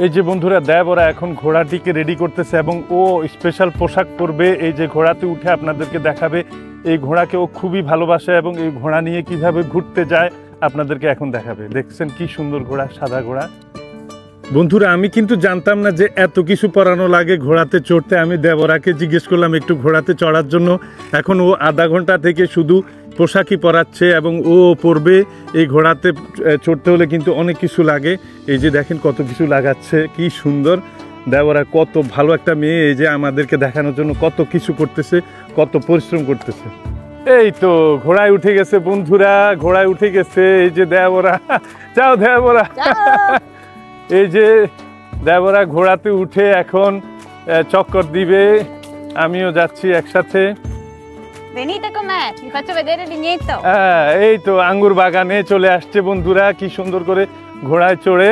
এই যে বন্ধুরা দেবরা এখন ঘোড়াটিকে রেডি করতেছে এবং ও স্পেশাল পোশাক পরবে, এই যে ঘোড়াতে উঠে আপনাদেরকে দেখাবে। এই ঘোড়াকে ও খুবই ভালোবাসে এবং এই ঘোড়া নিয়ে কিভাবে ঘুরতে যায় আপনাদেরকে এখন দেখাবে। দেখছেন কি সুন্দর ঘোড়া, সাদা ঘোড়া। বন্ধুরা আমি কিন্তু জানতাম না যে এত কিছু পরানো লাগে ঘোড়াতে চড়তে। আমি দেবরাকে জিজ্ঞেস করলাম একটু ঘোড়াতে চড়ার জন্য, এখন ও আধা ঘন্টা থেকে শুধু পোশাকই পরাচ্ছে এবং ও পরবে। এই ঘোড়াতে চড়তে হলে কিন্তু অনেক কিছু লাগে, এই যে দেখেন কত কিছু লাগাচ্ছে, কি সুন্দর। দেবরা কত ভালো একটা মেয়ে, এই যে আমাদেরকে দেখানোর জন্য কত কিছু করতেছে, কত পরিশ্রম করতেছে। এই তো ঘোড়ায় উঠে গেছে বন্ধুরা, ঘোড়ায় উঠে গেছে এই যে দেবরা। যাও দেবরা। এই যে দেবরা ঘোড়াতে উঠে এখন চক্কর দিবে, আমিও যাচ্ছি একসাথে। Venite con me, vi faccio vedere il vigneto. এই তো আঙ্গুর বাগানে চলে আসছে বন্ধুরা, কি সুন্দর করে ঘোড়ায় চড়ে